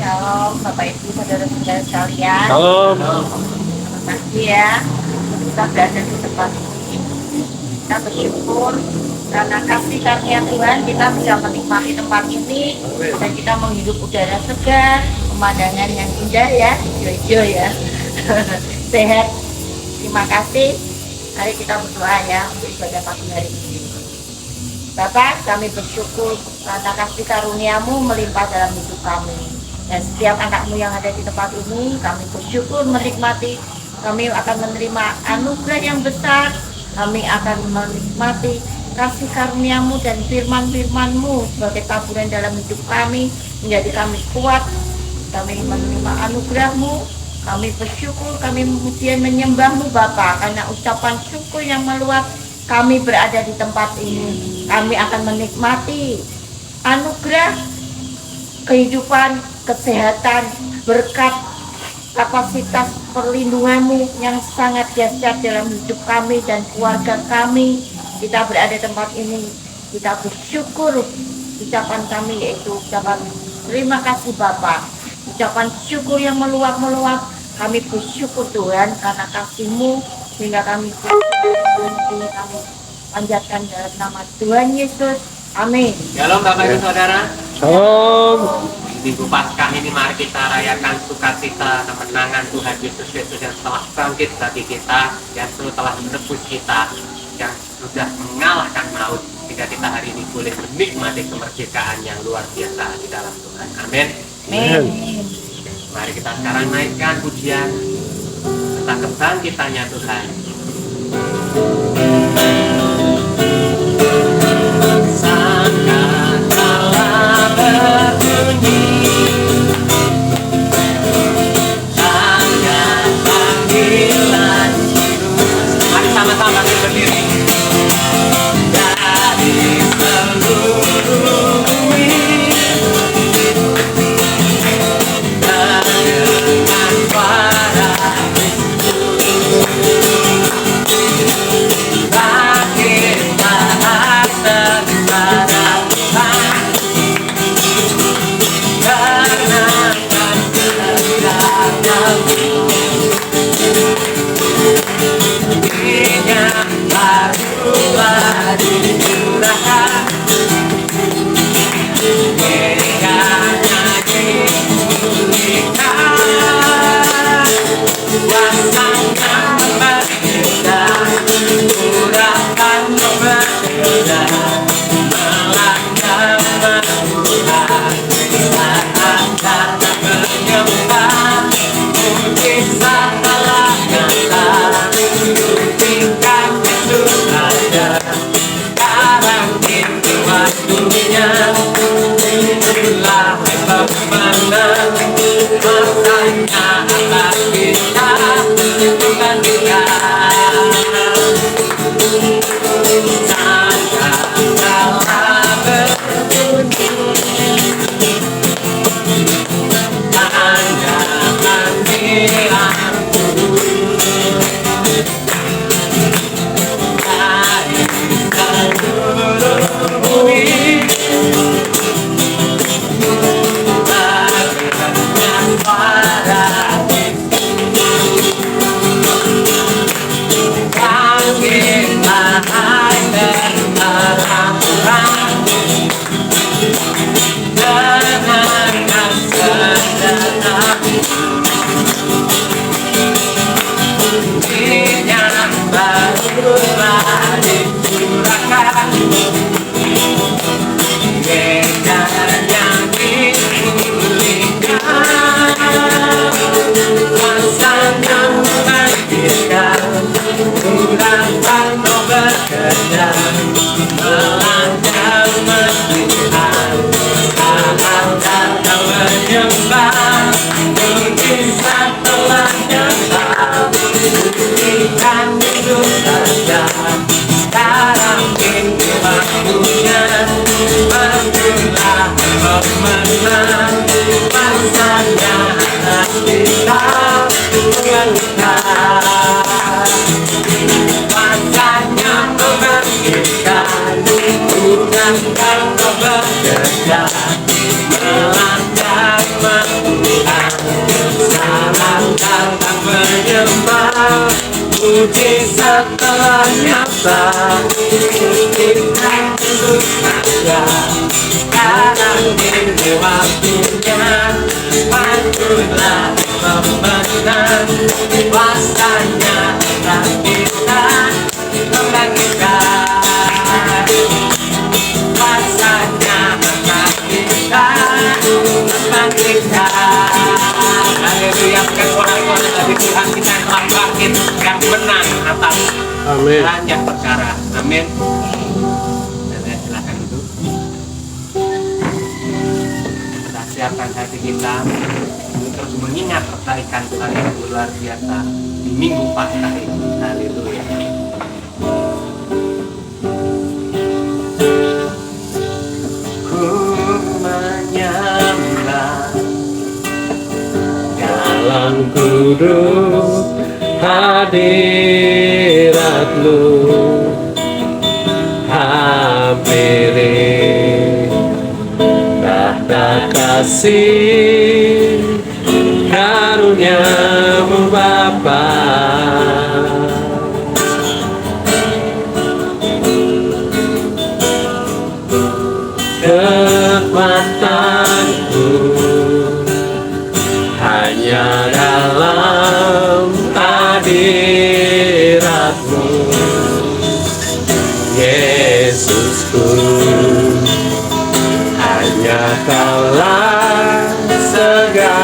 Shalom, Bapak Ibu, saudara-saudara sekalian. Shalom. Terima kasih ya, kita berada di tempat ini. Kita bersyukur karena kasih karunia Tuhan kita bisa menikmati tempat ini dan kita menghirup udara segar, pemandangan yang indah ya, hijau-hijau ya, sehat. Terima kasih. Mari kita berdoa ya untuk ibadah pagi hari ini. Bapak, kami bersyukur karena kasih karuniamu melimpah dalam hidup kami. Dan setiap anakmu yang ada di tempat ini, kami bersyukur menikmati. Kami akan menerima anugerah yang besar. Kami akan menikmati kasih karuniamu dan firman-firmanmu sebagai taburan dalam hidup kami. Menjadi kami kuat. Kami menerima anugerahmu. Kami bersyukur, kami kemudian menyembahmu Bapa. Karena ucapan syukur yang meluap, kami berada di tempat ini. Kami akan menikmati anugerah kehidupan, kesehatan, berkat kapasitas perlindunganmu yang sangat dahsyat dalam hidup kami dan keluarga kami. Kita berada di tempat ini, kita bersyukur. Ucapan kami yaitu ucapan terima kasih Bapa, ucapan syukur yang meluap-meluap. Kami bersyukur Tuhan karena kasih-Mu, sehingga kami panjatkan dalam nama Tuhan Yesus. Amin. Shalom Bapak Ibu Saudara. Shalom. Minggu Paskah ini mari kita rayakan sukacita kemenangan Tuhan Yesus Kristus yang telah bangkit bagi kita, yang telah menebus kita, yang sudah mengalahkan maut, sehingga kita hari ini boleh menikmati kemerdekaan yang luar biasa di dalam Tuhan. Amin. Amin. Mari kita sekarang naikkan pujian tentang kebangkitannya Tuhan. Mari sama-sama kita berdiri. Dari seluruh bumi dengan suara bangkitlah sengsara Tuhan, kenakan segala minyak barulah dicurahkan, kiranya dipulihkan, kuasanya berbeda, curahkan berbeda, melanda Tuhan, saat datang menyembah, mujizat telah nyata. Tingkat itu ada, sekarang itu waktunya. Itulah pemenang, masanya atas kita, Tuhan kita. Sangka telah berbunyi, hanya panggilanku. Dari seluruh bumi dengan suara bangkitlah hai terang-terang, dengarkan sejenak minyak barulah dicurahkan, bedanya dipulihkan, masanya membangkitkan, kurangkan mau bekerja, melanda Tuhan, saat datang menyembah, mujizat telah nyata. Buktikan itu saja, sekarang ini waktunya. Majulah pemenang, masanya atas kita, Tuhan kita. Masanya membangkitkan, kurangkan bekerja, melanda mujizat telah nyata, kita terus saja. Sekarang ini waktunya, waktulah pemenang. Kuasanya telah kita membangkitkan, kuasanya telah kita membangkitkan. Haleluya, bukan orang-orang dari Tuhan kita yang telah bangkit, yang menang atas Amin. banyak perkara. Amin. Silakan duduk. Kita siapkan hati kita untuk terus mengingat kebaikan Tuhan yang luar biasa di minggu Paskah ini. Haleluya. Ku menyembah Dalam kudus hadirat-Mu, hampiri tahta kasih karunia-Mu Bapa. Kekuatanku hanya dalam hadirat-Mu, Yesusku. Hanya Kaulah segalanya.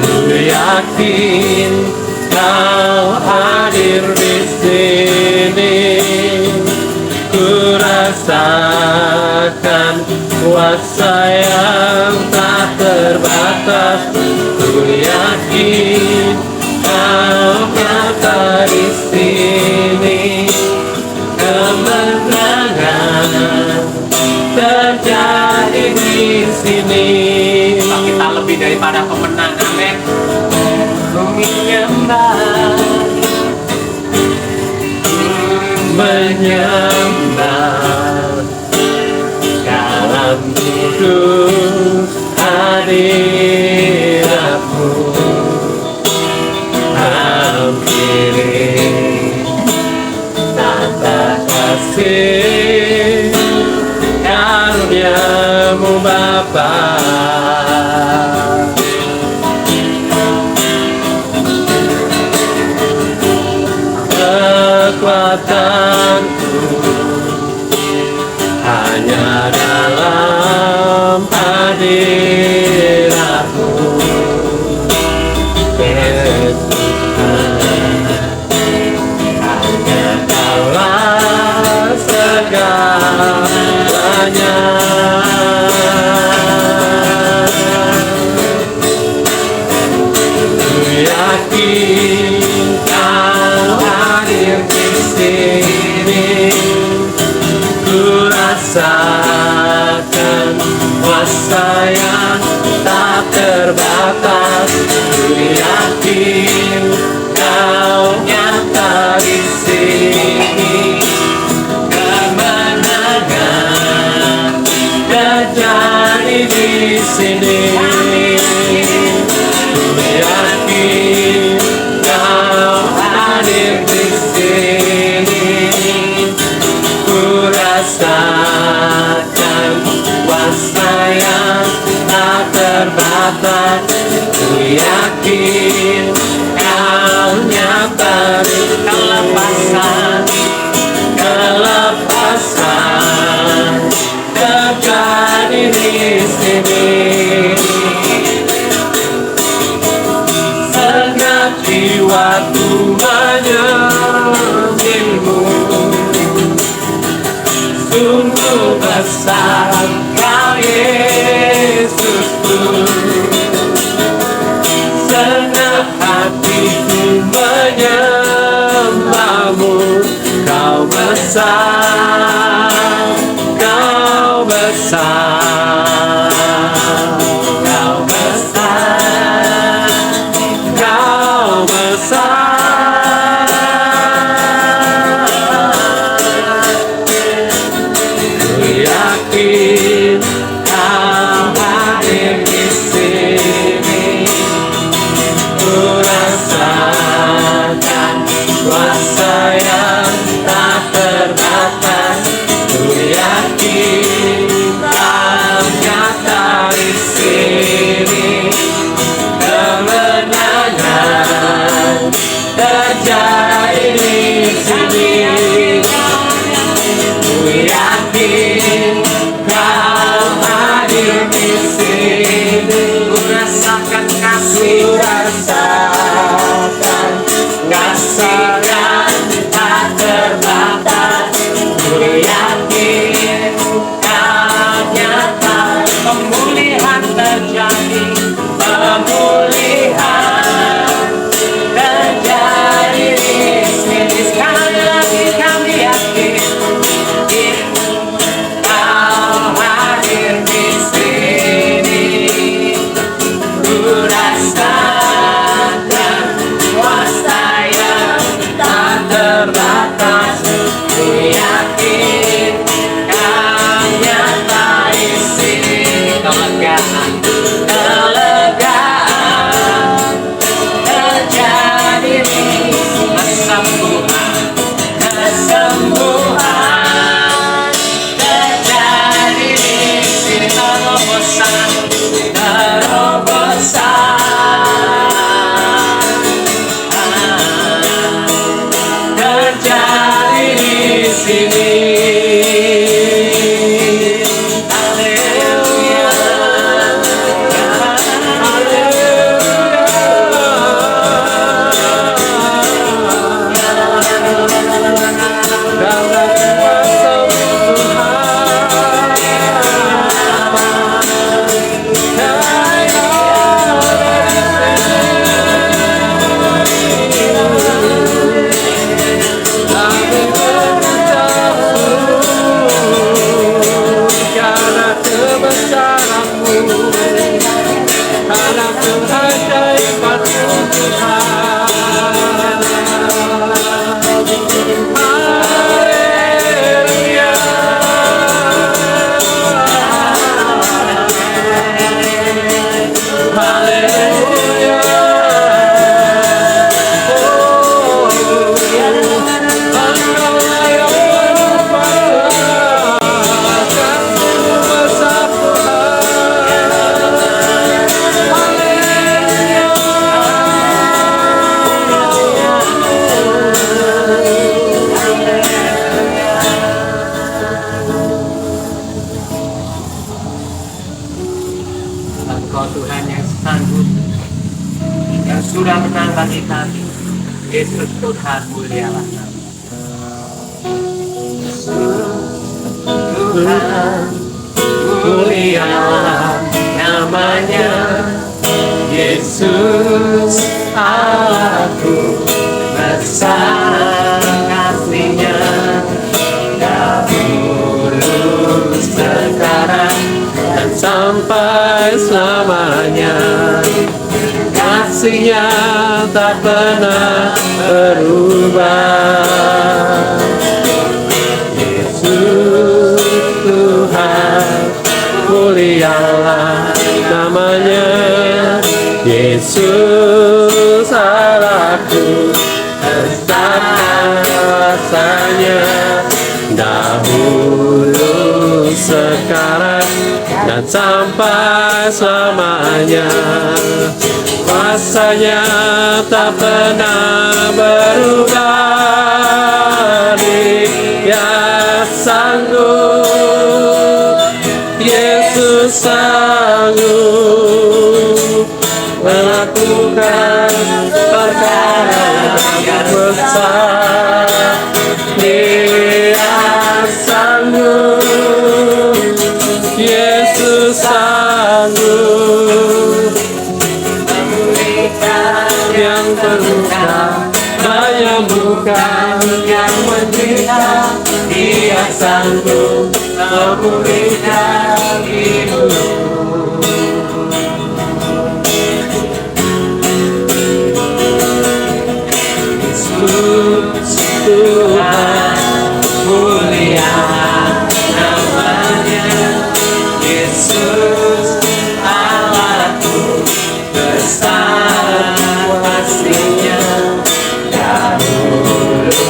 Ku yakin Kau hadir di sini. Ku rasakan kuasa yang tak terbatas. Ku yakin Kau nyata di sini. Kemenangan terjadi di sini. kita lebih daripada pemenang. Amin. Ku menyembah dalam kudus hadirat-Mu, hampiri tata kasih karunia-Mu Bapa. Kekuatanku hanya dalam hadirat-Mu, Yesus. Hanya Kaulah segalanya. Ku yakin Kau hadir di sini. Ku rasakan kuasa yang tak terbatas. Ku yakin Kau nyata di sini. Kemenangan terjadi di sini. Ku yakin Kau hadir di sini. Ku rasakan kuasa yang tak terbatas. Ku yakin Kau nyata di kelepasan, kelepasan terjadi di sini. Segenap jiwaku menyembah-Mu. Sungguh besar Kau Yesusku. Segenap hatiku menyembah-Mu. Kau besar, Kau besar, Kau besar, Kau besar. Ku yakin Kau Engkau Tuhan yang sanggup, yang sudah menang bagi kami. Yesus Tuhan, mulialah nama. Tuhan, mulialah namanya. Yesus Allahku, besar kasih-Nya, dahulu, sekarang, dan sampai selamanya. Kasih-Nya tak pernah berubah. Yesus Tuhan, mulialah namanya. Yesus Allahku, besar kuasa-Nya, dahulu, sekarang, dan sampai selamanya. Kuasa-Nya tak pernah berubah. Dia sanggup, Yesus sanggup melakukan perkara yang besar. Dia sanggup, Yesus sanggup memulihkan yang terluka, menyembuhkan yang menderita. Dia sanggup memulihkan hidupmu. Yesus Tuhan, mulia namanya. Yesus Allahku, besar kasih-Nya, dahulu,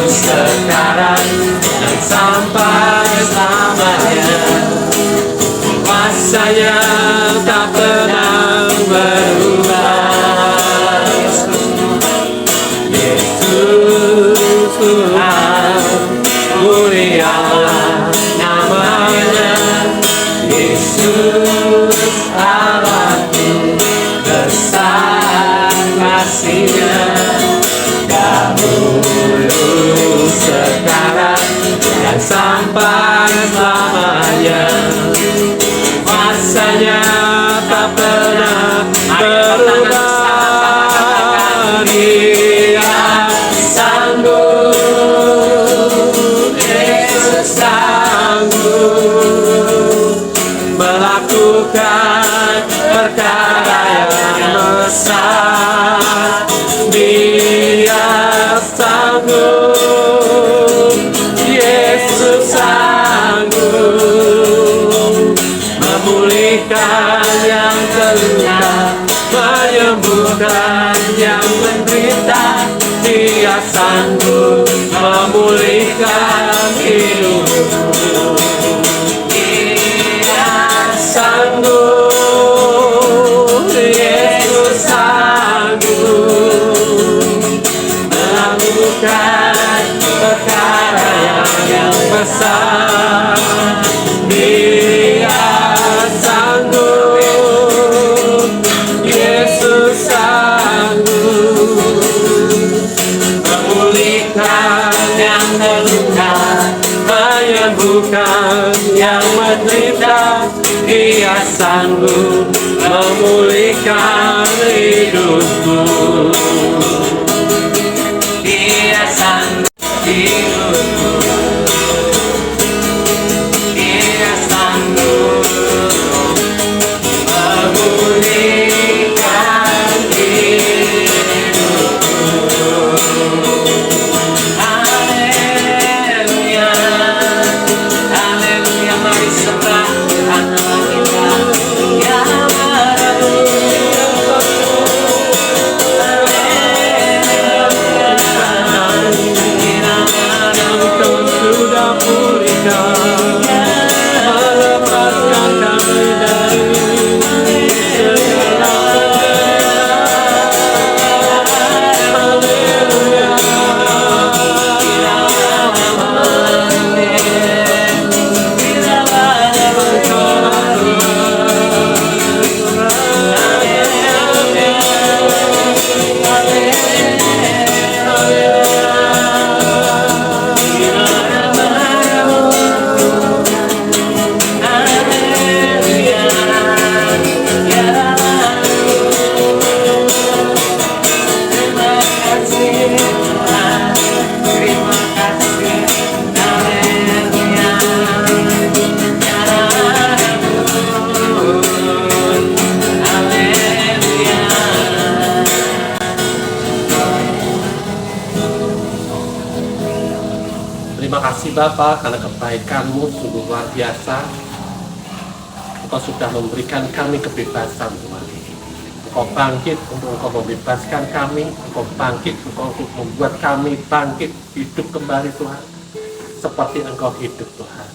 sekarang, dan sampai selamanya. Kuasa-Nya tak pernah berubah. Yesus Tuhan, mulialah namanya. Yesus Allahku, besar kasih-Nya, dahulu, sekarang, dan sampai selamanya. Kuasa-Nya tak pernah berubah. Dia sanggup, Yesus sanggup melakukan perkara yang besar. Dia sanggup, Yesus sanggup memulihkan yang terluka, menyembuhkan yang menderita. Dia sanggup memulihkan hidupmu. Dia sanggup, Yesus sanggup melakukan perkara yang besar. Dia sanggup, Yesus sanggup memulihkan yang terluka, menyembuhkan yang menderita. Dia sanggup memulihkan hidupmu. Dia sanggup hidupmu. Dia sanggup memulihkan hidupmu. Haleluya, haleluya, mari sembah Tuhan Allah kita yang baru. kasih Bapa karena kebaikan-Mu sungguh luar biasa. Engkau sudah memberikan kami kebebasan Tuhan. Engkau bangkit untuk Engkau membebaskan kami. Engkau bangkit untuk membuat kami bangkit hidup kembali Tuhan. Seperti Engkau hidup Tuhan.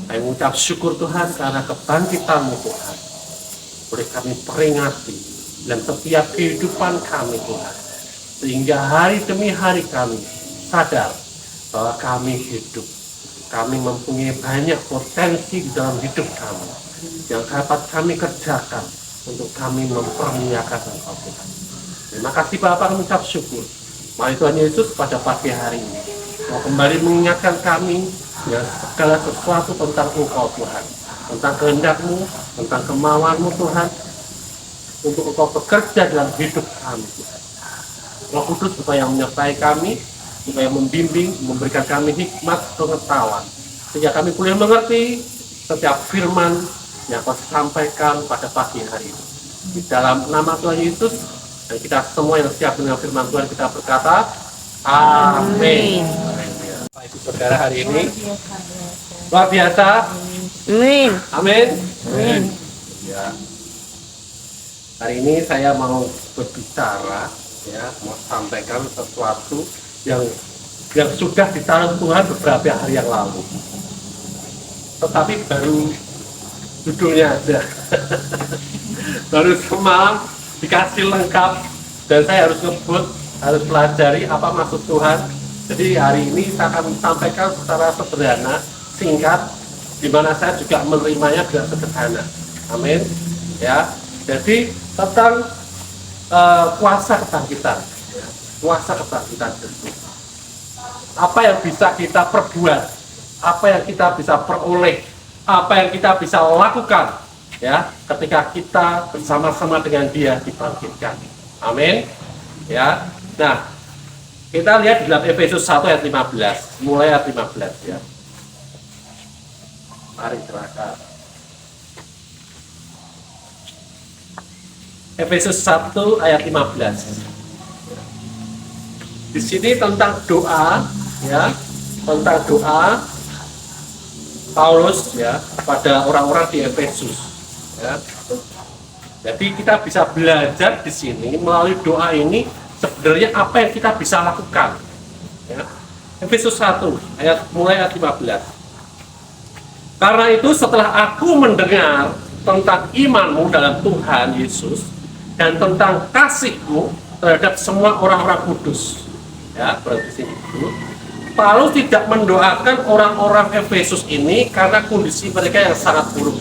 Kami mengucap syukur Tuhan karena kebangkitan-Mu Tuhan. Boleh kami peringati dalam setiap kehidupan kami Tuhan. Sehingga hari demi hari kami sadar bahwa kami hidup. Kami mempunyai banyak potensi di dalam hidup kami yang dapat kami kerjakan untuk kami mempermuliakan Engkau Tuhan. Terima kasih Bapak, kami mengucap syukur. Mari Tuhan Yesus pada pagi hari ini mau kembali mengingatkan kami ya segala sesuatu tentang Engkau Tuhan, tentang kehendak-Mu, tentang kemauan-Mu Tuhan, untuk Engkau bekerja dalam hidup kami Tuhan. Roh Kudus supaya menyertai kami, supaya membimbing, memberikan kami hikmat pengetahuan, sehingga kami boleh mengerti setiap firman yang Kau sampaikan pada pagi hari ini. Di dalam nama Tuhan Yesus, dan kita semua yang siap dengan firman Tuhan kita berkata, Amin. Bapak Ibu Saudara, hari ini luar biasa. Amin. Amin. Amin. Ya. Hari ini saya mau berbicara, ya, mau sampaikan sesuatu yang sudah ditaruh Tuhan beberapa hari yang lalu. Tetapi baru judulnya aja. Baru semalam dikasih lengkap dan saya harus ngebut, harus pelajari apa maksud Tuhan. Jadi hari ini saya akan sampaikan secara sederhana, singkat, di mana saya juga menerimanya juga sederhana. Amin. Ya. Jadi tentang kuasa kebangkitan. Ya. Kuasa kebangkitan itu. Apa yang bisa kita perbuat, apa yang kita bisa peroleh, apa yang kita bisa lakukan, ya, ketika kita bersama-sama dengan Dia dibangkitkan. Amin. Ya. Nah, kita lihat di dalam Efesus 1 ayat 15, mulai ayat 15 ya. Mari silakan. Efesus 1 ayat 15. Di sini tentang doa, ya, tentang doa Paulus ya pada orang-orang di Efesus. Ya. Jadi kita bisa belajar di sini melalui doa ini sebenarnya apa yang kita bisa lakukan. Ya. Efesus 1 ayat mulai ayat 15. Karena itu setelah aku mendengar tentang imanmu dalam Tuhan Yesus dan tentang kasihmu terhadap semua orang-orang kudus, ya, berarti sini dulu. Paulus tidak mendoakan orang-orang Efesus ini karena kondisi mereka yang sangat buruk,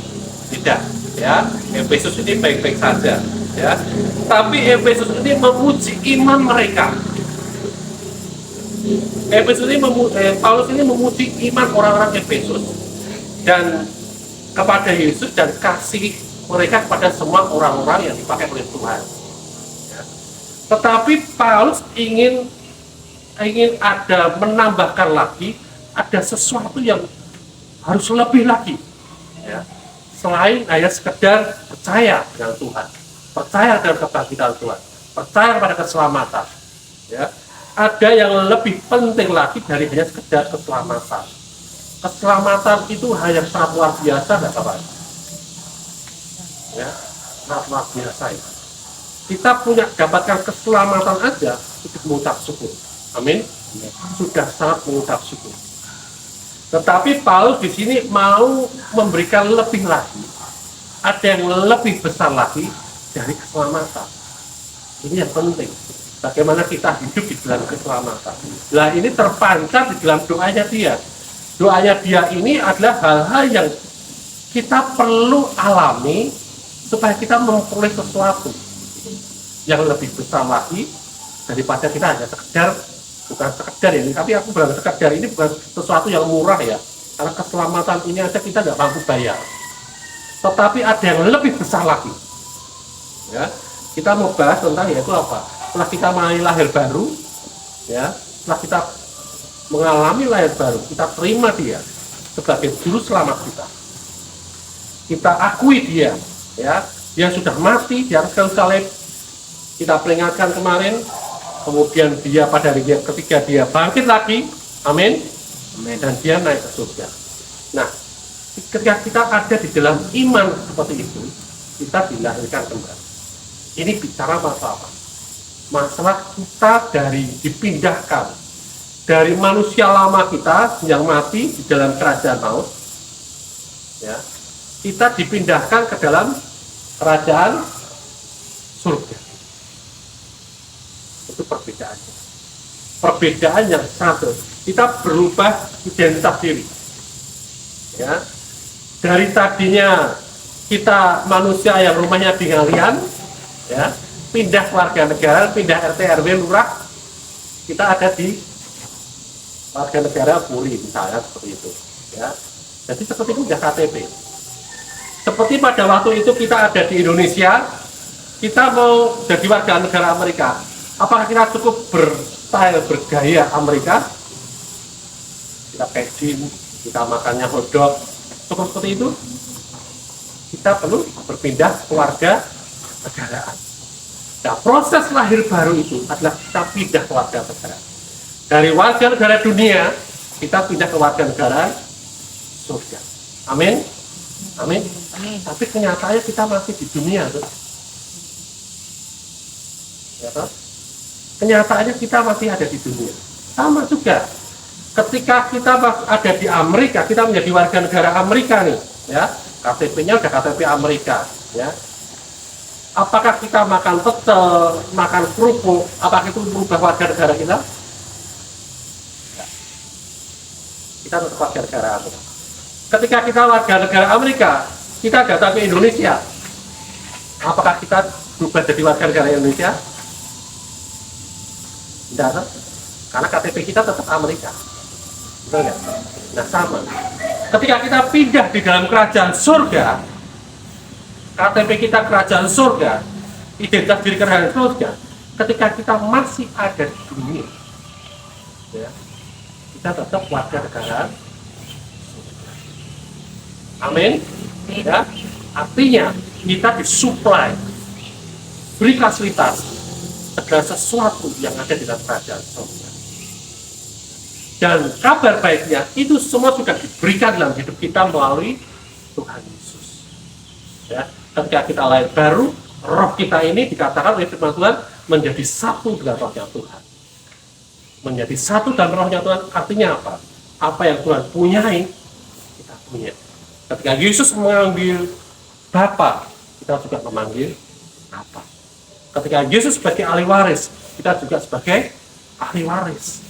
tidak, ya. Efesus ini baik-baik saja, ya. Tapi Efesus ini memuji iman mereka. Efesus ini Paulus ini memuji iman orang-orang Efesus dan kepada Yesus dan kasih mereka kepada semua orang-orang yang dipakai oleh Tuhan. Ya. Tetapi Paulus ingin ada menambahkan lagi, ada sesuatu yang harus lebih lagi, ya. Selain hanya sekedar percaya dengan Tuhan, percaya dengan kebangkitan Tuhan, percaya kepada keselamatan, ya. Ada yang lebih penting lagi dari hanya sekedar keselamatan. Keselamatan itu hal yang sangat luar biasa, nggak Bapak? Ya, sangat luar biasa itu. Kita punya dapatkan keselamatan aja, itu mengucap syukur. Amin. Sudah sangat mengucap syukur. Tetapi Paulus di sini mau memberikan lebih lagi. Ada yang lebih besar lagi dari keselamatan. Ini yang penting. Bagaimana kita hidup di dalam keselamatan. Nah, ini terpancar di dalam doanya dia. Doanya dia ini adalah hal-hal yang kita perlu alami supaya kita memperoleh sesuatu yang lebih besar lagi daripada kita hanya sekedar, bukan sekedar ini, tapi aku bilang sekedar ini bukan sesuatu yang murah ya, karena keselamatan ini aja kita nggak mampu bayar. Tetapi ada yang lebih besar lagi. Ya, kita mau bahas tentang yaitu apa? Setelah kita mengalami lahir baru, ya, setelah kita mengalami lahir baru, kita terima Dia sebagai juru selamat kita. Kita akui Dia, ya, Dia sudah mati di atas kayu salib. Kita peringatkan kemarin. Kemudian Dia pada hari ketiga Dia bangkit lagi, amin. dan dia naik ke surga. Nah, ketika kita ada di dalam iman seperti itu, kita dilahirkan kembali. Ini bicara masalah apa? Masalah kita dipindahkan dari manusia lama kita yang mati di dalam kerajaan maut, ya, kita dipindahkan ke dalam kerajaan surga. Itu perbedaannya. Perbedaan yang satu, kita berubah identitas diri. Ya, dari tadinya kita manusia yang rumahnya di ngalian, ya, pindah warga negara, pindah RT RW lurah, kita ada di warga negara Puri misalnya seperti itu. Ya, jadi seperti itu sudah KTP. Seperti pada waktu itu kita ada di Indonesia, kita mau jadi warga negara Amerika. Apakah kita cukup berstyle bergaya Amerika? Kita pakai jeans, kita makannya hotdog, cukup seperti itu? Kita perlu berpindah ke warga negaraan. Nah, proses lahir baru itu adalah kita pindah ke warga negara. Dari warga negara dunia, kita pindah ke warga negara surga. Amin. Amin. Amin. Tapi kenyataannya kita masih di dunia, tuh. Ya, toh? Kenyataannya kita masih ada di dunia. Sama juga. Ketika kita ada di Amerika, kita menjadi warga negara Amerika nih, ya. KTP-nya udah KTP Amerika, ya. Apakah kita makan pecel, makan kerupuk, apakah itu merubah warga negara kita? Kita tetap warga negara Amerika. Ketika kita warga negara Amerika, kita datang ke Indonesia, apakah kita berubah jadi warga negara Indonesia? Tidak, karena KTP kita tetap Amerika. Betul nggak? Nah, sama. Ketika kita pindah di dalam kerajaan surga, KTP kita kerajaan surga, identitas diri kerajaan surga, ketika kita masih ada di dunia, ya, kita tetap warga negara surga. Amin. Ya, artinya kita disuplai, beri fasilitas segala sesuatu yang ada di dalam kerajaan surga. Dan kabar baiknya itu semua sudah diberikan dalam hidup kita melalui Tuhan Yesus. Ya, ketika kita lahir baru, roh kita ini dikatakan oleh firman Tuhan menjadi satu dengan rohnya Tuhan. Menjadi satu dan rohnya Tuhan artinya apa? Apa yang Tuhan punyai, kita punya. Ketika Yesus memanggil Bapa, kita juga memanggil Bapa. Ketika Yesus sebagai ahli waris, kita juga sebagai ahli waris.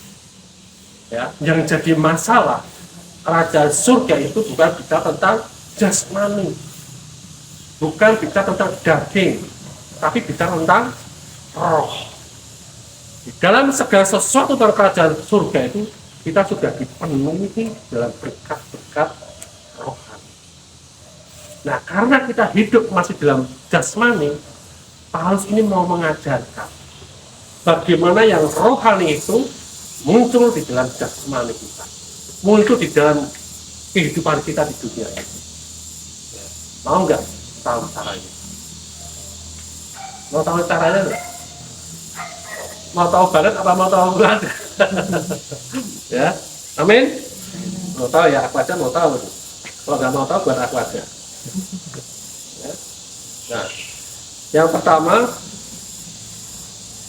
Ya, yang jadi masalah kerajaan surga itu bukan bicara tentang jasmani, bukan bicara tentang daging, tapi bicara tentang roh. Di dalam segala sesuatu dalam kerajaan surga itu kita sudah dipenuhi dalam berkat-berkat rohani. Nah, karena kita hidup masih dalam jasmani, Paulus ini mau mengajarkan bagaimana yang rohani itu muncul di dalam jasmani kita, muncul di dalam kehidupan kita di dunia ini. Ya. Mau nggak tahu caranya? Mau tahu caranya nggak? Mau tahu banget apa mau tahu banget? Ya, amin. Mau tahu ya, aku aja mau tahu. Kalau nggak mau tahu buat aku aja. Ya. Nah, yang pertama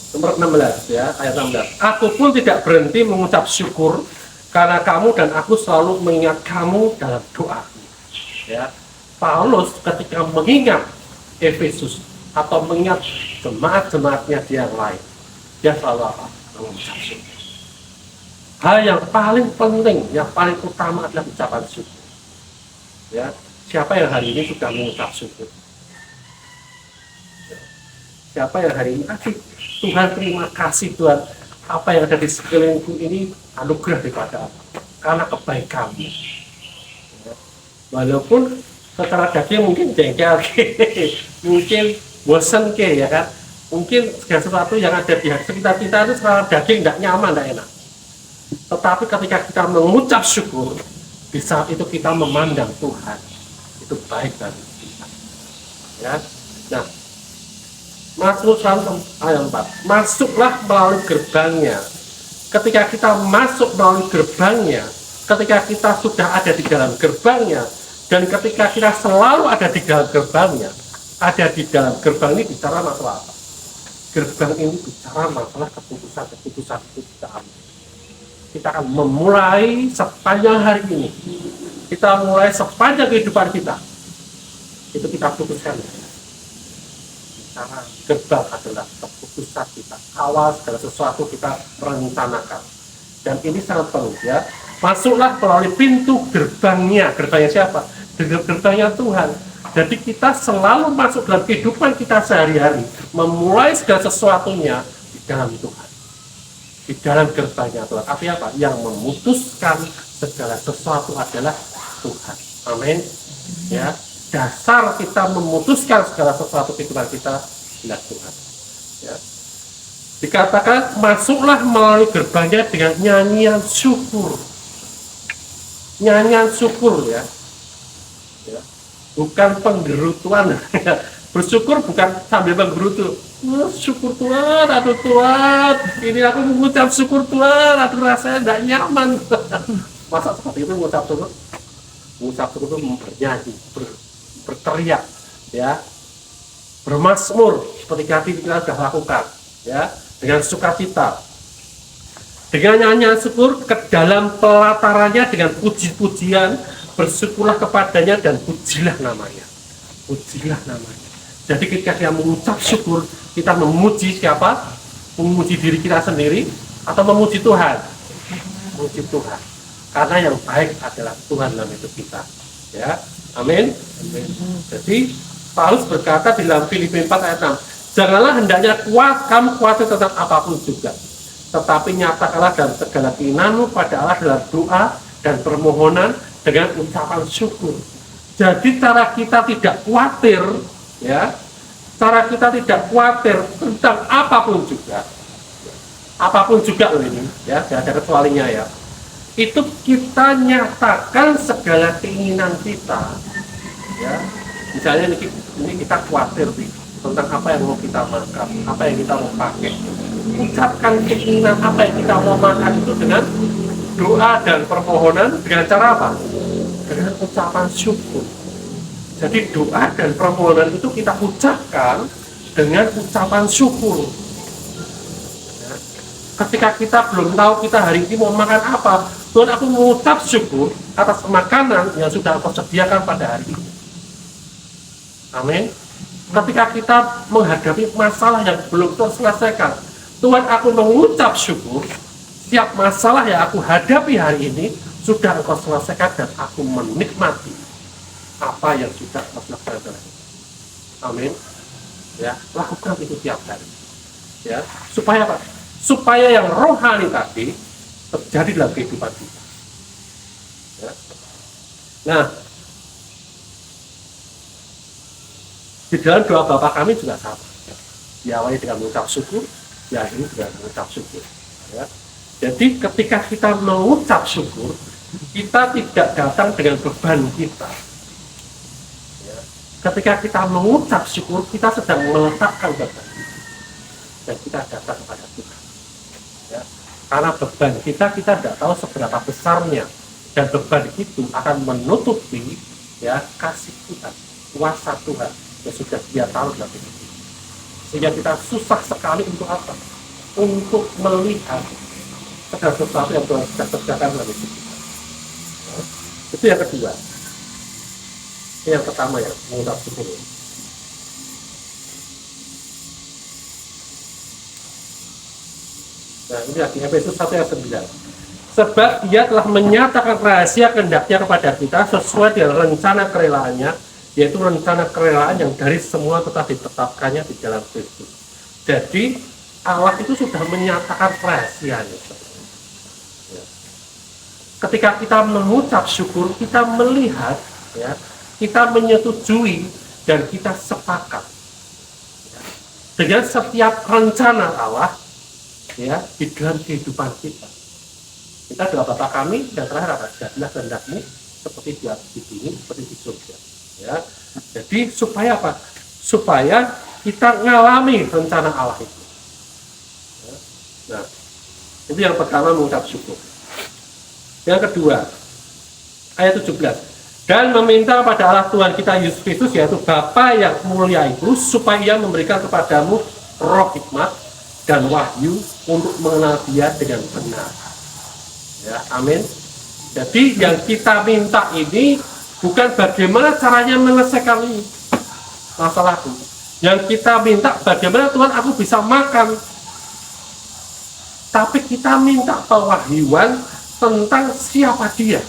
nomor 16 ya, ayat 16. Aku pun tidak berhenti mengucap syukur karena kamu dan aku selalu mengingat kamu dalam doa. Ya. Paulus ketika mengingat Efesus atau mengingat jemaat-jemaatnya di yang lain, dia selalu apa? Mengucap syukur. Hal yang paling penting, yang paling utama adalah ucapan syukur. Ya. Siapa yang hari ini sudah mengucap syukur? Siapa yang hari ini Tuhan, terima kasih Tuhan, apa yang ada di sekelilingku ini anugerah daripada apa? Karena kebaikan-Mu. Ya. Walaupun secara daging mungkin jengkel, mungkin bosan ya kan, mungkin segala sesuatu yang ada di sekitar kita itu secara daging tidak nyaman, tidak enak. Tetapi ketika kita mengucap syukur, di saat itu kita memandang Tuhan itu baik bagi kita. Ya, nah. Mazmur 100 ayat 4. Masuklah melalui gerbangnya. Ketika kita masuk melalui gerbangnya, ketika kita sudah ada di dalam gerbangnya, dan ketika kita selalu ada di dalam gerbangnya, ada di dalam gerbang ini bicara masalah apa? Gerbang ini bicara masalah keputusan-keputusan itu kita ambil. Kita akan memulai sepanjang hari ini. Kita mulai sepanjang kehidupan kita. Itu kita putuskan. Bicara gerbang adalah keputusan kita. Awal segala sesuatu kita merencanakan. Dan ini sangat perlu ya. Masuklah melalui pintu gerbangnya. Gerbangnya siapa? Gerbangnya Tuhan. Jadi kita selalu masuk dalam kehidupan kita sehari-hari, memulai segala sesuatunya di dalam Tuhan, di dalam gerbangnya Tuhan. Artinya apa? Yang memutuskan segala sesuatu adalah Tuhan. Amin. Ya, dasar kita memutuskan segala sesuatu kehidupan kita adalah Tuhan. Ya. Dikatakan masuklah melalui gerbangnya dengan nyanyian syukur. Nyanyian syukur ya. Ya. Bukan penggerutuan. Bersyukur bukan sambil menggerutu. Syukur Tuhan, aduh Tuhan, ini aku mengucap syukur Tuhan, aduh rasanya tidak nyaman. Masa seperti itu mengucap syukur? Mengucap syukur itu bernyanyi, berteriak, ya, bermazmur seperti hati kita sudah lakukan, ya, dengan sukacita, dengan nyanyian syukur ke dalam pelatarannya dengan puji-pujian. Bersyukurlah kepadanya dan pujilah namanya. Pujilah namanya. Jadi ketika kita mengucap syukur, kita memuji siapa? Memuji diri kita sendiri atau memuji Tuhan? Memuji Tuhan. Karena yang baik adalah Tuhan dalam hidup kita. Ya, amin. Amin. Jadi Paulus berkata di dalam Filipi 4 ayat 6, janganlah hendaknya kamu khawatir tentang apapun juga, tetapi nyatakanlah dalam segala keinginanmu pada Allah dalam doa dan permohonan dengan ucapan syukur. Jadi cara kita tidak khawatir, ya, cara kita tidak khawatir tentang apapun juga loh ini, ya, tidak ada kecualinya ya. Itu kita nyatakan segala keinginan kita, ya. Misalnya ini kita khawatir nih tentang apa yang mau kita makan, apa yang kita mau pakai. Ucapkan keinginan apa yang kita mau makan itu dengan doa dan permohonan dengan cara apa? Dengan ucapan syukur. Jadi doa dan permohonan itu kita ucapkan dengan ucapan syukur. Ya. Ketika kita belum tahu kita hari ini mau makan apa, Tuhan, aku mengucap syukur atas makanan yang sudah Engkau sediakan pada hari ini. Amin. Ketika kita menghadapi masalah yang belum terselesaikan, Tuhan, aku mengucap syukur setiap masalah yang aku hadapi hari ini sudah Engkau selesaikan dan aku menikmati apa yang sudah Engkau selesaikan. Amin. Ya, lakukan itu tiap hari. Ya, supaya apa? Supaya yang rohani tadi terjadi dalam kehidupan kita. Ya. Nah, di dalam doa Bapa kami juga sama. Diawali dengan mengucap syukur, diakhiri dengan mengucap syukur. Ya. Jadi ketika kita mengucap syukur, kita tidak datang dengan beban kita. Ya. Ketika kita mengucap syukur, kita sedang meletakkan beban kita. Dan kita datang kepada Tuhan. Ya. Karena beban kita tidak tahu seberapa besarnya. Dan beban itu akan menutupi, ya, kasih Tuhan, kuasa Tuhan yang sudah Dia tahu dalam hidup kita. Sehingga kita susah sekali untuk apa? Untuk melihat segala sesuatu yang Tuhan sudah kerjakan dalam hidup kita. Itu yang kedua. Ini yang pertama ya, mengucap syukur. Nah, ini lagi Efesus 1 ayat 9. Sebab Dia telah menyatakan rahasia kehendaknya kepada kita sesuai dengan rencana kerelaannya, yaitu rencana kerelaan yang dari semua telah ditetapkannya di dalam Kristus. Jadi Allah itu sudah menyatakan rahasianya. Ketika kita mengucap syukur, kita melihat, ya, kita menyetujui dan kita sepakat, ya, dengan setiap rencana Allah, ya, di dalam kehidupan kita. Kita doa Bapa kami yang terakhir apa? Jadilah kehendakmu seperti di bumi, seperti di surga. Ya, jadi supaya apa? Supaya kita ngalami rencana Allah itu. Ya. Nah, itu yang pertama mengucap syukur. Yang kedua, ayat 17. Dan meminta pada Allah Tuhan kita Yesus Kristus, yaitu Bapa yang mulia itu, supaya Ia memberikan kepadamu roh hikmat dan wahyu untuk mengenal Dia dengan benar. Ya, amin. Jadi yang kita minta ini bukan bagaimana caranya menyelesaikan masalahku. Yang kita minta bagaimana Tuhan aku bisa makan. Tapi kita minta pewahyuan tentang siapa Dia.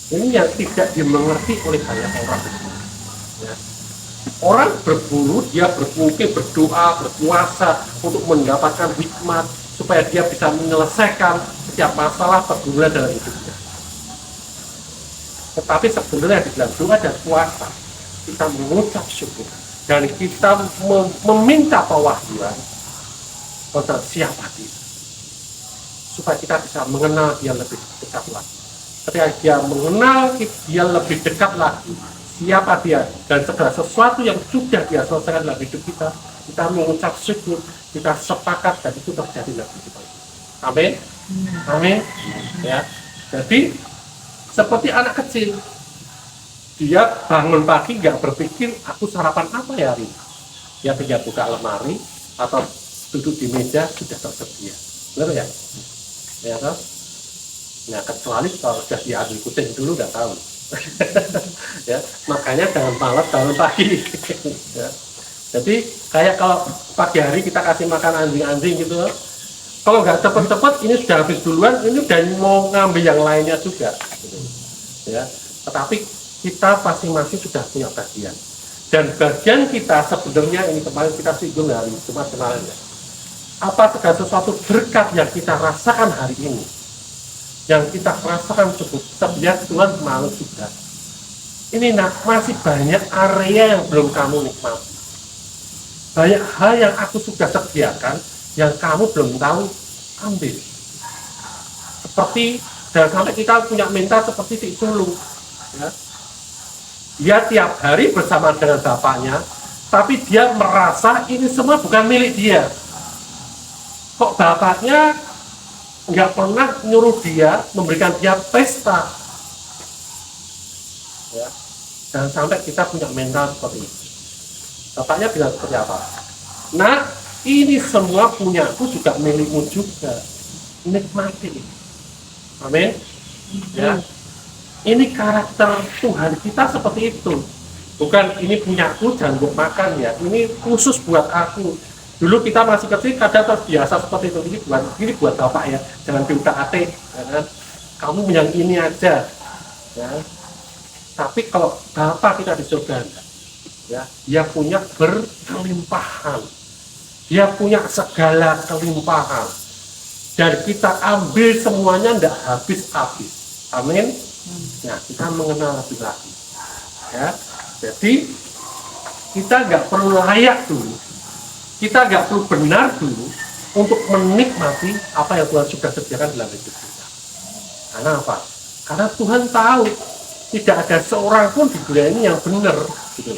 Ini yang tidak dimengerti oleh banyak orang. Ya. Orang berburu, dia mungkin berdoa, berpuasa untuk mendapatkan hikmat supaya dia bisa menyelesaikan setiap masalah pergumulan dalam hidupnya. Tetapi sebenarnya di dalam doa dan puasa kita mengucap syukur dan kita meminta pewahyuan tentang siapa Dia, supaya kita bisa mengenal Dia lebih dekat lagi. Ketika dia mengenal Dia lebih dekat lagi, siapa Dia dan segala sesuatu yang sudah Dia selesaikan dalam hidup kita, kita mengucap syukur, kita sepakat dan itu terjadi dalam hidup kita. Amin. Amin. Ya. Jadi seperti anak kecil, dia bangun pagi nggak berpikir aku sarapan apa ya hari ini. Dia tinggal buka lemari atau duduk di meja sudah tersedia. Benar ya? Ya kan? Nah, kecuali kalau sudah diambil kucing dulu nggak tahu. Ya, makanya jangan malas bangun pagi. Ya. Jadi kayak kalau pagi hari kita kasih makan anjing-anjing gitu, kalau nggak cepet-cepet ini sudah habis duluan, ini udah mau ngambil yang lainnya juga. Gitu. Ya, tetapi kita masing-masing sudah punya bagian. Dan bagian kita sebenarnya ini kemarin kita singgung hari Jumat kemarin ya. Apa segala sesuatu berkat yang kita rasakan hari ini, yang kita rasakan cukup, sebenarnya Tuhan mau juga. Ini masih banyak area yang belum kamu nikmati. Banyak hal yang aku sudah sediakan yang kamu belum tahu ambil. Seperti dan sampai kita punya mental seperti si sulung. Ya. Dia tiap hari bersama dengan bapaknya, tapi dia merasa ini semua bukan milik dia. Kok bapaknya nggak pernah nyuruh dia, memberikan dia pesta. Ya. Jangan sampai kita punya mental seperti itu. Bapaknya bilang seperti apa? Nah, ini semua punyaku juga milikmu juga. Nikmati. Amin. Ya. Ini karakter Tuhan kita seperti itu. Bukan ini punyaku, jangan buat makan ya. Ini khusus buat aku. Dulu kita masih kecil kadang terbiasa seperti itu. Ini buat bapak ya. Jangan diutak-atik. Ya. Kamu yang ini aja. Ya. Tapi kalau bapak kita di surga, ya, dia punya berkelimpahan. Dia punya segala kelimpahan. Dan kita ambil semuanya tidak habis-habis. Amin. Nah, kita mengenal lebih lagi. Ya, jadi kita nggak perlu layak dulu, kita nggak perlu benar dulu untuk menikmati apa yang Tuhan sudah sediakan dalam hidup kita. Karena apa? Karena Tuhan tahu tidak ada seorang pun di dunia ini yang benar. Gitu.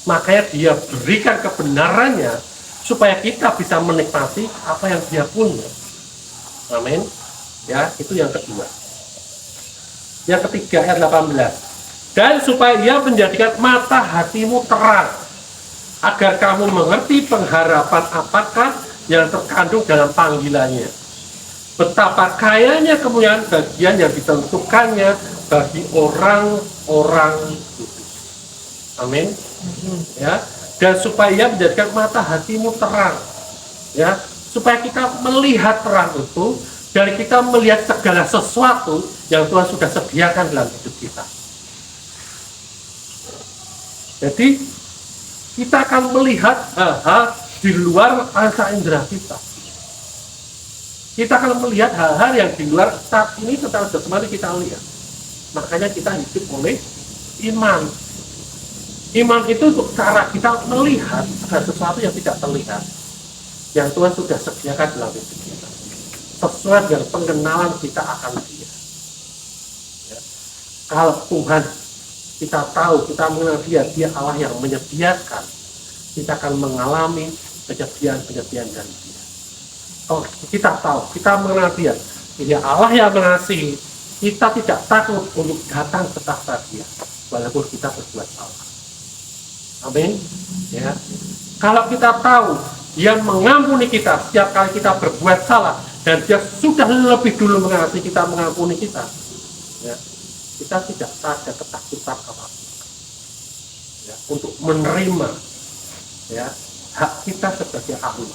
Makanya Dia berikan kebenarannya supaya kita bisa menikmati apa yang Dia punya. Amin. Ya, itu yang kedua. Yang ketiga ayat 18. Dan supaya Ia menjadikan mata hatimu terang, agar kamu mengerti pengharapan apakah yang terkandung dalam panggilannya. Betapa kayanya kemuliaan bagian yang ditentukannya bagi orang-orang kudus. Amin. Ya. Dan supaya Ia menjadikan mata hatimu terang. Ya, supaya kita melihat terang itu dan kita melihat segala sesuatu yang Tuhan sudah sediakan dalam hidup kita. Jadi kita akan melihat hal-hal di luar panca indera kita. Kita akan melihat hal-hal yang di luar saat ini secara jasmani kita lihat. Makanya kita hidup oleh iman. Iman itu untuk cara kita melihat segala sesuatu yang tidak terlihat, yang Tuhan sudah sediakan dalam hidup kita. Sesuai dengan pengenalan kita akan Dia. Ya. Kalau Tuhan kita tahu, kita mengenal Dia, Dia Allah yang menyediakan, kita akan mengalami penyediaan dari Dia. Oh, kita tahu, kita mengenal Dia. Dia Allah yang mengasihi. Kita tidak takut untuk datang ke tahta Dia, walaupun kita berbuat salah. Amin. Ya. Kalau kita tahu Dia mengampuni kita setiap kali kita berbuat salah, dan Dia sudah lebih dulu mengasihi kita, mengampuni kita, ya, kita tidak ada ketakutan apa-apa, ya, untuk menerima, ya, hak kita sebagai ahli,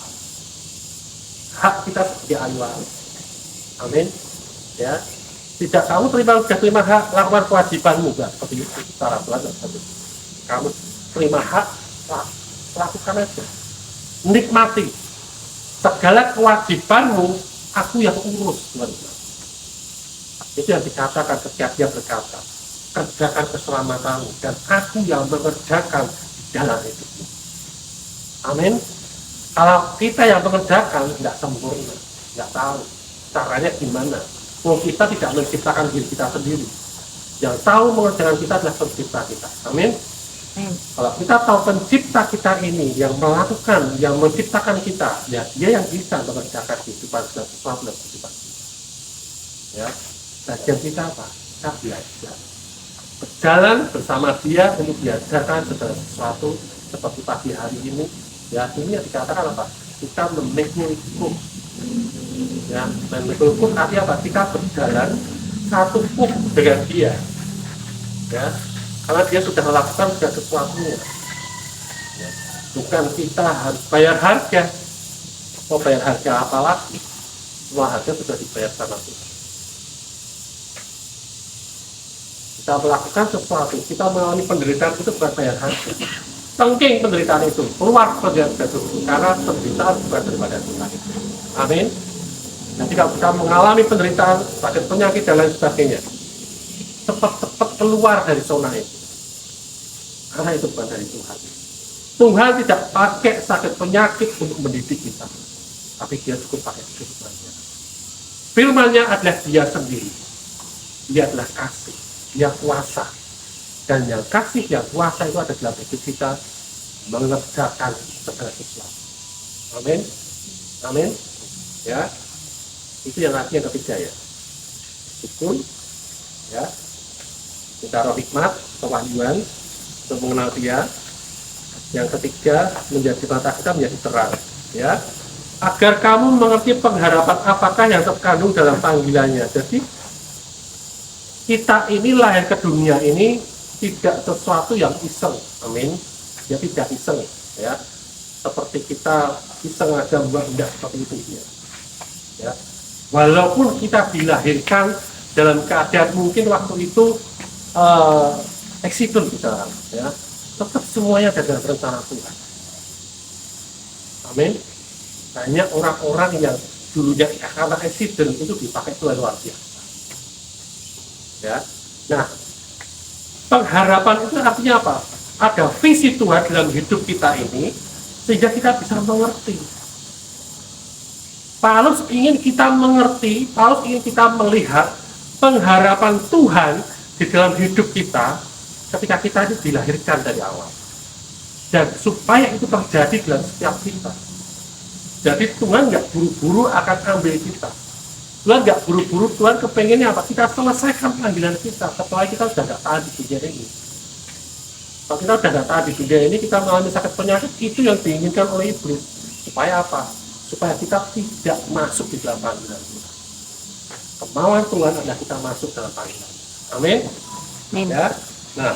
hak kita sebagai ahli. Amin. Ya, tidak kamu terima hak, lakukan kewajibanmu, enggak seperti itu cara belajar. Kamu terima hak, lakukan aja, nikmati segala kewajibanmu, aku yang urus. Itu yang dikatakan ketika Dia berkata, kerjakan keselamatanmu, dan aku yang mengerjakan jalan hidupmu. Amin. Kalau kita yang mengerjakan, tidak sempurna, tidak tahu caranya gimana. Kita tidak menciptakan diri kita sendiri. Yang tahu mengerjakan kita adalah pencipta kita. Amin. Kalau kita tahu pencipta kita ini yang melakukan, yang menciptakan kita, ya Dia yang bisa mengerjakan kehidupan sesuatu dalam kehidupan kita. Ya, bagian kita apa? Kita belajar, berjalan bersama Dia untuk diajarkan segala sesuatu. Seperti pagi hari ini, ya ini yang dikatakan apa? Kita memikul hukum. Ya, memikul hukum artinya apa? Kita berjalan satu puk dengan Dia. Ya, karena Dia sudah melakukan segala sesuatunya. Ya, bukan kita harus bayar harga. Mau bayar harga apa lagi? Semua harga sudah dibayar sama Tuhan. Kita melakukan sesuatu, kita mengalami penderitaan, itu bukan bayar harga. Tengking penderitaan itu keluar dari Tuhan, karena penderitaan bukan daripada Tuhan. Amin. Nah, jika kita mengalami penderitaan, sakit penyakit dan lain sebagainya, cepat-cepat keluar dari zona itu, karena itu bukan dari Tuhan. Tuhan tidak pakai sakit penyakit untuk mendidik kita, tapi Dia cukup pakai firman-Nya. Firman-Nya adalah Dia sendiri. Dia adalah kasih, Dia kuasa, dan yang kasih, yang kuasa itu ada dalam hidup kita, mengerjakan segala sesuatu. Amin. Amin. Ya, itu yang artinya ketiga, ya, syukur, ya, kita roh hikmat, kewahyuan, mengenal Dia. Yang ketiga, menjadi mata kita menjadi terang, ya, agar kamu mengerti pengharapan apakah yang terkandung dalam panggilannya. Jadi kita ini lahir ke dunia ini tidak sesuatu yang iseng. Amin. Ya, tidak iseng, ya, seperti kita iseng aja buat, tidak seperti itu, ya. Ya, walaupun kita dilahirkan dalam keadaan mungkin waktu itu accident misalnya, ya, tetap semuanya ada dalam rencana Tuhan. Amin. Banyak orang-orang yang dulunya karena accident itu dipakai Tuhan luar biasa. Ya, nah, pengharapan itu artinya apa? Ada visi Tuhan dalam hidup kita ini, sehingga kita bisa mengerti. Paulus ingin kita mengerti, Paulus ingin kita melihat pengharapan Tuhan di dalam hidup kita ketika kita ini dilahirkan dari awal. Dan supaya itu terjadi dalam setiap kita. Jadi Tuhan nggak buru-buru akan ambil kita. Tuhan nggak buru-buru, Tuhan kepengennya apa? Kita selesaikan panggilan kita setelah kita sudah nggak tahan di dunia ini. Kalau kita sudah nggak tahan di dunia ini, kita mengalami sakit penyakit, itu yang diinginkan oleh iblis. Supaya apa? Supaya kita tidak masuk di dalam panggilan kita. Kemauan Tuhan adalah kita masuk dalam panggilan. Amin. Ya. Nah,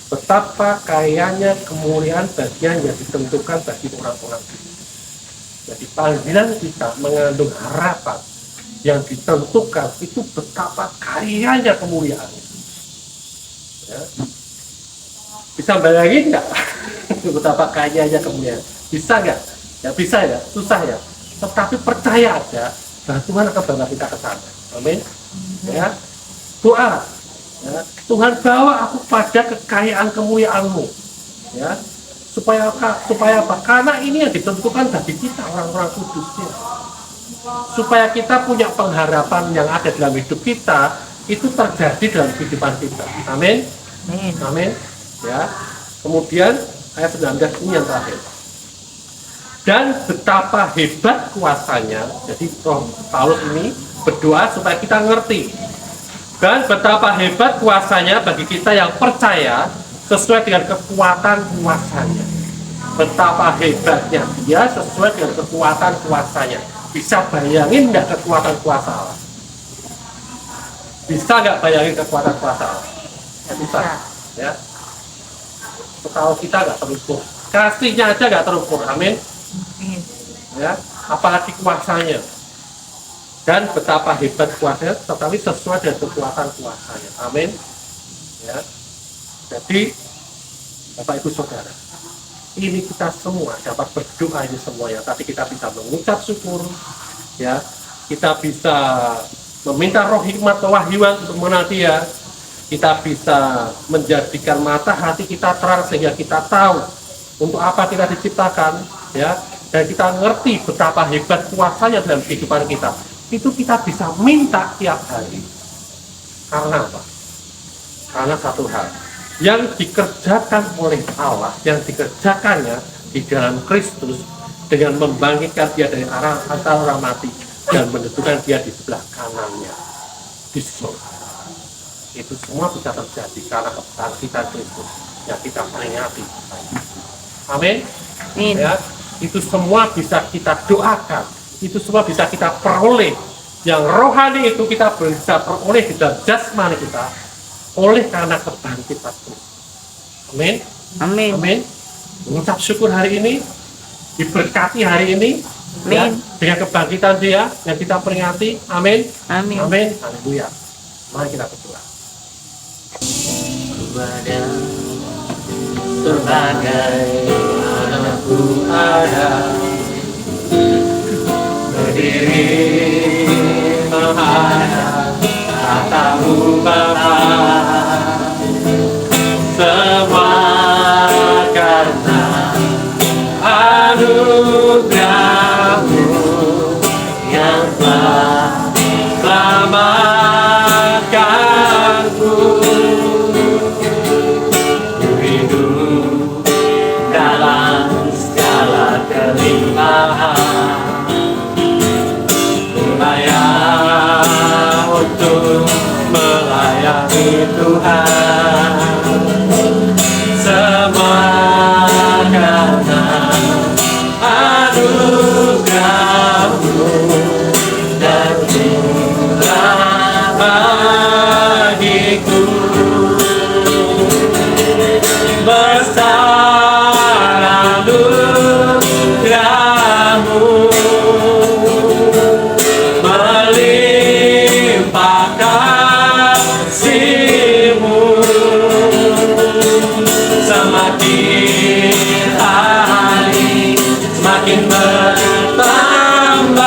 betapa kayanya kemuliaan bagian yang ditentukan bagi orang-orang ini. Jadi panggilan kita mengandung harapan yang ditentukan, itu betapa kayanya kemuliaan. Ya. Bisa bayangin nggak betapa kayanya kemuliaan? Bisa nggak? Ya bisa, ya, susah, ya. Tetapi percaya aja bahwa Tuhan akan bawa kita ke sana. Amin. Ya, doa. Ya, Tuhan bawa aku pada kekayaan kemuliaan-Mu. Ya, supaya apa? Karena ini yang ditentukan bagi kita orang-orang kudusnya. Supaya kita punya pengharapan yang ada dalam hidup kita, itu terjadi dalam kehidupan kita. Amin. Amin. Ya. Kemudian ayat 19 ini yang terakhir. Dan betapa hebat kuasanya. Jadi Roh Paulus ini berdoa supaya kita ngerti. Dan betapa hebat kuasanya bagi kita yang percaya sesuai dengan kekuatan kuasanya. Betapa hebatnya dia sesuai dengan kekuatan kuasanya. Bisa bayangin nggak kekuatan kuasa Allah? Bisa nggak bayangin kekuatan kuasa Allah? Ya, bisa. Ya. Setahu kita nggak terukur. Kasihnya aja nggak terukur. Amin. Ya, apalagi kuasanya. Dan betapa hebat kuasanya, tetapi sesuai dengan kekuatan kuasanya. Amin. Ya. Jadi, Bapak Ibu Saudara, ini kita semua dapat berdoa ini semuanya. Tapi kita bisa mengucap syukur, ya. Kita bisa meminta roh hikmat kewahyuan untuk mengenal Dia. Kita bisa menjadikan mata hati kita terang sehingga kita tahu untuk apa kita diciptakan, ya. Dan kita ngerti betapa hebat kuasanya dalam kehidupan kita. Itu kita bisa minta tiap hari. Karena apa? Karena satu hal yang dikerjakan oleh Allah, yang dikerjakannya di dalam Kristus dengan membangkitkan Dia dari antara orang mati dan menentukan Dia di sebelah kanannya di surga. Itu semua bisa terjadi karena kebangkitan Kristus yang kita peringati. Amin. Ya, itu semua bisa kita doakan, itu semua bisa kita peroleh. Yang rohani itu kita bisa peroleh di dalam jasmani kita oleh karena kebangkitan Kristus. Amin. Amin. Amin. Mengucap syukur hari ini, diberkati hari ini, ya, dengan kebangkitan Dia yang kita peringati. Amin. Amin. Amin. Haleluya. Mari kita berdoa. Kepada sebagai anakku ada berdiri menghadap tatamu Bapa, semua karena anugerah-Mu yang telah selamatkanku. Dalam segala kelimpahan layak untuk melayani Tuhan, semua karena anugerah-Mu dan cinta bagiku. Besar anugerah-Mu, melimpah kasih-Mu, semakin hari semakin bertambah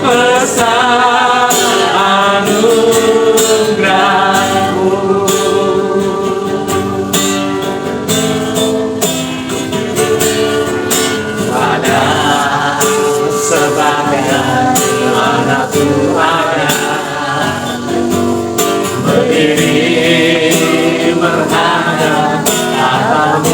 besar anugerah-Mu. Sebagai anak Tuhan berdiri menghadap tatamu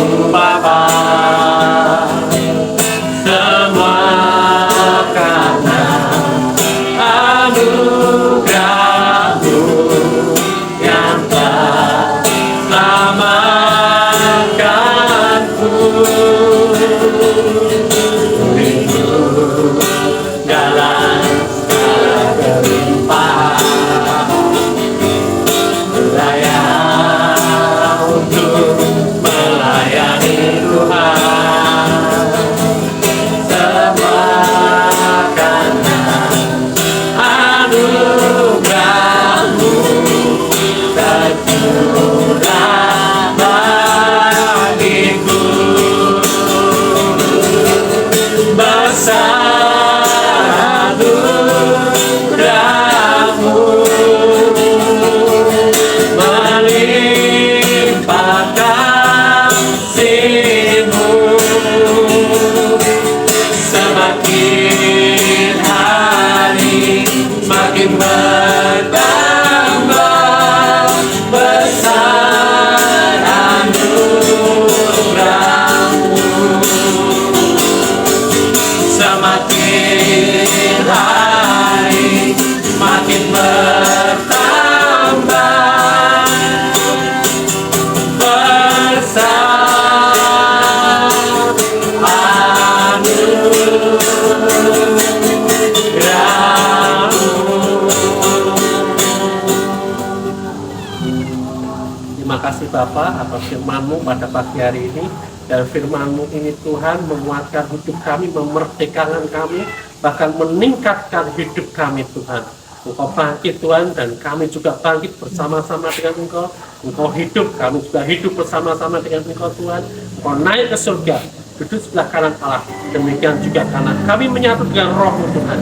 kasih Bapa atas firman-Mu pada pagi hari ini. Dan firman-Mu ini Tuhan menguatkan hidup kami, memerdekakan kami, bahkan meningkatkan hidup kami Tuhan. Engkau bangkit Tuhan, dan kami juga bangkit bersama-sama dengan Engkau. Engkau hidup, kami juga hidup bersama-sama dengan Engkau Tuhan. Engkau naik ke surga, duduk sebelah kanan Allah. Demikian juga karena kami menyatu dengan Roh-Mu Tuhan,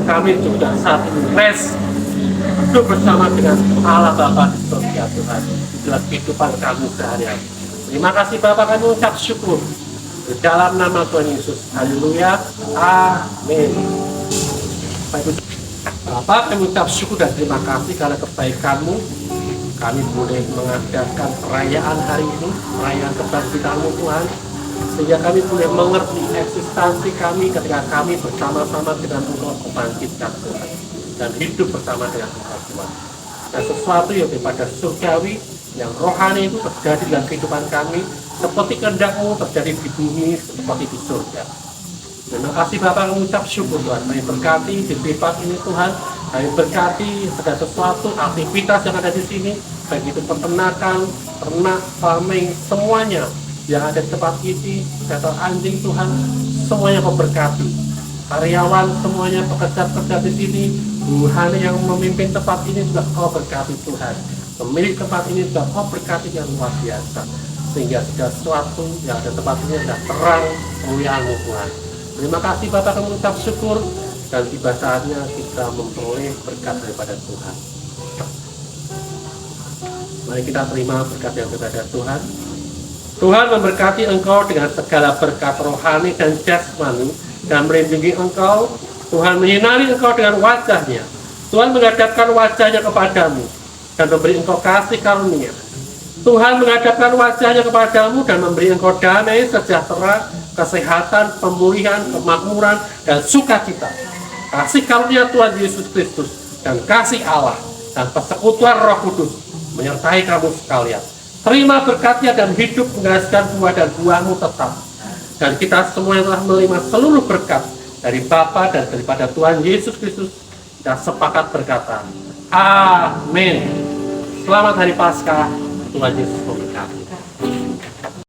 kami juga saat ini rest, hidup bersama dengan Allah Bapa di surga Tuhan, di dalam kehidupan kami sehari-hari. Terima kasih Bapak, kami ucap syukur di dalam nama Tuhan Yesus. Haleluya. Amin. Bapak, kami ucap syukur dan terima kasih karena kebaikan-Mu. Kami boleh mengadakan perayaan hari ini, perayaan kebangkitan-Mu Tuhan, sehingga kami boleh mengerti eksistensi kami ketika kami bersama-sama dengan Engkau membangkitkan Tuhan dan hidup bersama dengan Engkau Tuhan. Dan sesuatu yang daripada surgawi, yang rohani itu terjadi dalam kehidupan kami, seperti kehendak-Mu terjadi di bumi seperti di surga. Terima kasih Bapak, kami ucap syukur Tuhan. Kami berkati di tempat ini Tuhan, kami berkati segala sesuatu aktivitas yang ada di sini, baik itu peternakan, ternak, farming, semuanya yang ada di tempat ini, sektor anjing Tuhan, semuanya Kau berkati. Karyawan semuanya, pekerja-pekerja di sini, Tuhan yang memimpin tempat ini juga Kau berkati Tuhan. Pemilik tempat ini juga Kau berkati yang luar biasa, sehingga segala sesuatu yang ada tempat ini adalah terang kemuliaan-Mu Tuhan. Terima kasih Bapak, kami ucap syukur, dan tiba saatnya kita memperoleh berkat daripada Tuhan. Mari kita terima berkat yang daripada Tuhan. Tuhan memberkati engkau dengan segala berkat rohani dan jasmani, dan melindungi engkau. Tuhan menyinari engkau dengan wajah-Nya. Tuhan menghadapkan wajah-Nya kepadamu dan memberi engkau kasih karunia. Tuhan menghadapkan wajah-Nya kepadamu dan memberi engkau damai, sejahtera, kesehatan, pemulihan, kemakmuran, dan sukacita. Kasih karunia Tuhan Yesus Kristus dan kasih Allah dan persekutuan Roh Kudus menyertai kamu sekalian. Terima berkat-Nya dan hidup menghasilkan buah, dan buah-Mu tetap. Dan kita semua yang telah menerima seluruh berkat dari Bapa dan daripada Tuhan Yesus Kristus, kita sepakat berkata, Amin. Selamat Hari Paskah, Tuhan Yesus memberkati.